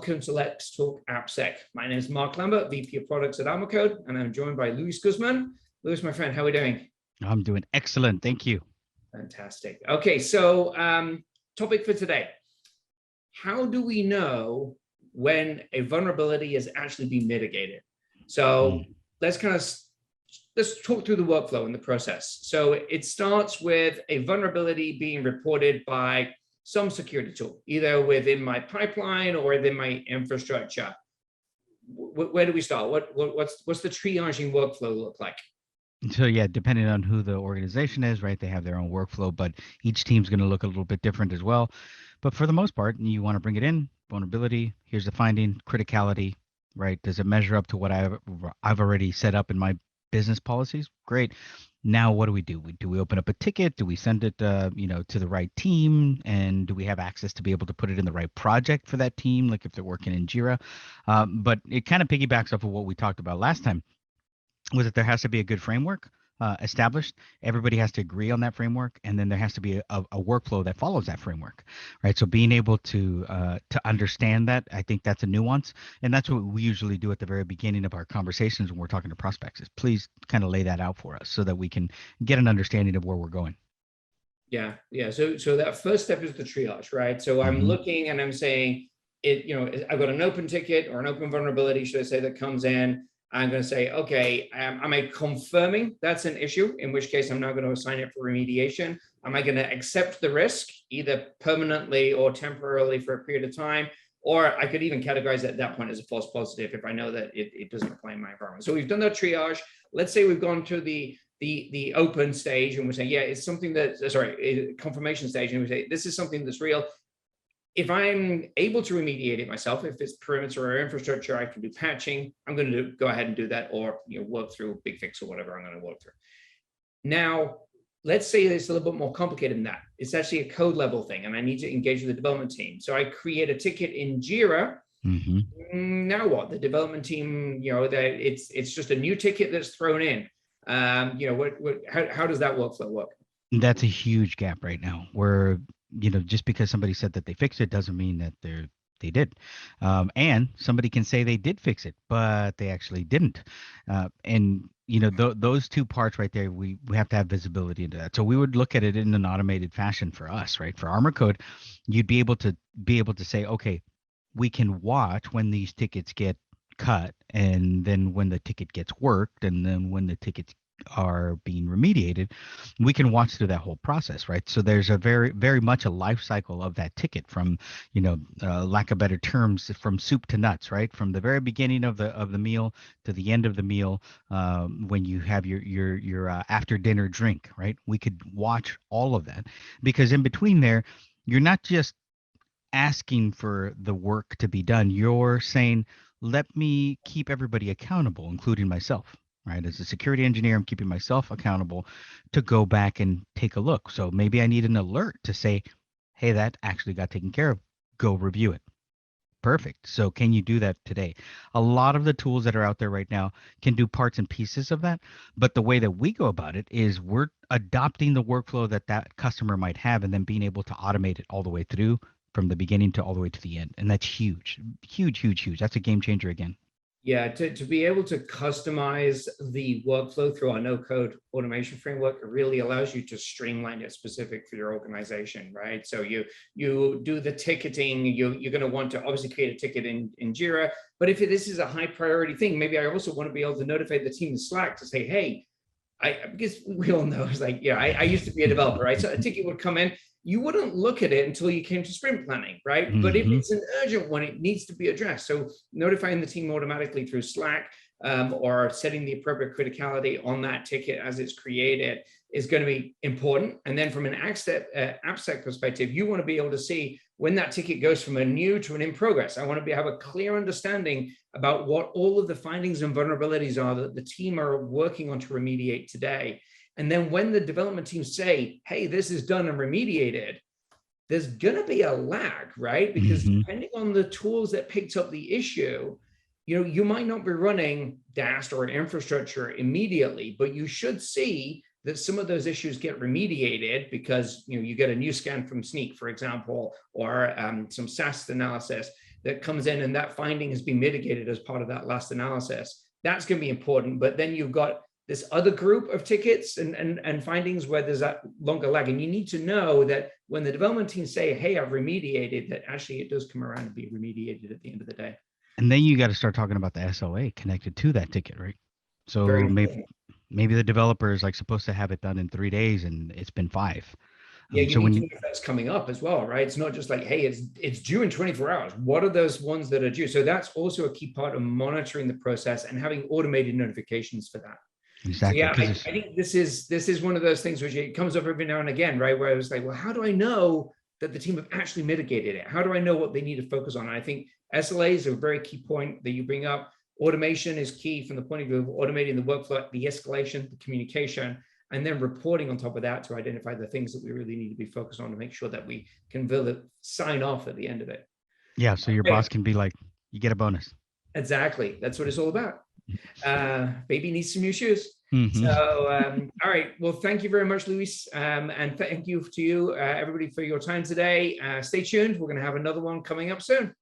welcome to Let's Talk AppSec. My name is Mark Lambert, VP of Products at ArmorCode, and I'm joined by Luis Guzman. Luis, my friend, how are we doing? I'm doing excellent, thank you. Fantastic. Okay, so topic for today. How do we know when a vulnerability has actually been mitigated? So let's talk through the workflow and the process. So it starts with a vulnerability being reported by some security tool, either within my pipeline or within my infrastructure. Where do we start? What's the triaging workflow look like? So yeah, depending on who the organization is, right, they have their own workflow, but each team's going to look a little bit different as well. But for the most part, you want to bring it in, vulnerability, here's the finding, criticality, right? Does it measure up to what I've already set up in my business policies? Great. Now, what do? Do we open up a ticket? Do we send it, to the right team? And do we have access to be able to put it in the right project for that team, like if they're working in Jira? But it kind of piggybacks off of what we talked about last time, was that there has to be a good framework established. Everybody has to agree on that framework, and then there has to be a workflow that follows that framework, right? So being able to understand that, I think that's a nuance, and that's what we usually do at the very beginning of our conversations when we're talking to prospects. Is please kind of lay that out for us so that we can get an understanding of where we're going. Yeah. So that first step is the triage, right? So I'm looking and I'm saying, I've got an open ticket or an open vulnerability, should I say, that comes in. I'm going to say, okay, am I confirming that's an issue? In which case, I'm now going to assign it for remediation. Am I going to accept the risk, either permanently or temporarily for a period of time? Or I could even categorize it at that point as a false positive if I know that it doesn't apply in my environment. So we've done that triage. Let's say we've gone to the open stage and we're saying, yeah, it's something that, confirmation stage, and we say, this is something that's real. If I'm able to remediate it myself, if it's perimeter or infrastructure, I can do patching. I'm going to go ahead and do that, or work through Big Fix or whatever I'm going to work through. Now, let's say it's a little bit more complicated than that. It's actually a code level thing, and I need to engage with the development team. So I create a ticket in Jira. Now what? The development team, it's just a new ticket that's thrown in. How does that workflow work? That's a huge gap right now, where just because somebody said that they fixed it doesn't mean that they did. And somebody can say they did fix it, but they actually didn't. And those two parts right there, we have to have visibility into that. So we would look at it in an automated fashion for us, right? For ArmorCode, you'd be able to say, okay, we can watch when these tickets get cut, and then when the ticket gets worked, and then when the tickets are being remediated, we can watch through that whole process, right? So there's a very, very much a life cycle of that ticket, from lack of better terms, from soup to nuts, right? From the very beginning of the meal to the end of the meal, when you have your after dinner drink, right? We could watch all of that, because in between there, you're not just asking for the work to be done, you're saying, let me keep everybody accountable, including myself. Right, as a security engineer, I'm keeping myself accountable to go back and take a look. So maybe I need an alert to say, hey, that actually got taken care of. Go review it. Perfect. So can you do that today? A lot of the tools that are out there right now can do parts and pieces of that. But the way that we go about it is we're adopting the workflow that customer might have, and then being able to automate it all the way through, from the beginning to all the way to the end. And that's huge, huge, huge, huge. That's a game changer again. Yeah, to be able to customize the workflow through our no-code automation framework really allows you to streamline it specific for your organization, right? So you do the ticketing, you're going to want to obviously create a ticket in Jira, but if this is a high priority thing, maybe I also want to be able to notify the team in Slack to say, hey, because we all know, it's like, I used to be a developer, right? So a ticket would come in, you wouldn't look at it until you came to sprint planning, right? But if it's an urgent one, it needs to be addressed. So notifying the team automatically through Slack, or setting the appropriate criticality on that ticket as it's created is going to be important. And then from an AppSec perspective, you want to be able to see when that ticket goes from a new to an in progress. I want to have a clear understanding about what all of the findings and vulnerabilities are that the team are working on to remediate today. And then when the development teams say, hey, this is done and remediated, there's going to be a lag, right? Because depending on the tools that picked up the issue, you might not be running DAST or an infrastructure immediately, but you should see that some of those issues get remediated because you get a new scan from Snyk, for example, or some SAST analysis. that comes in and that finding has been mitigated as part of that last analysis. That's going to be important. But then you've got this other group of tickets and findings where there's that longer lag. And you need to know that when the development team say, hey, I've remediated, that actually it does come around and be remediated at the end of the day. And then you got to start talking about the SLA connected to that ticket, right? So Very maybe the developer is like supposed to have it done in 3 days and it's been 5. Yeah, you so need when to know if that's coming up as well, right? It's not just like, hey, it's due in 24 hours. What are those ones that are due? So that's also a key part of monitoring the process and having automated notifications for that. Exactly. So yeah, I think this is one of those things which it comes up every now and again, right? Where I was like, well, how do I know that the team have actually mitigated it? How do I know what they need to focus on? And I think SLAs are a very key point that you bring up. Automation is key from the point of view of automating the workflow, the escalation, the communication, and then reporting on top of that to identify the things that we really need to be focused on to make sure that we can sign off at the end of it. Yeah, so your boss can be like, you get a bonus. Exactly. That's what it's all about. Baby needs some new shoes. Mm-hmm. So, all right. Well, thank you very much, Luis. And thank you to you, everybody, for your time today. Stay tuned. We're going to have another one coming up soon.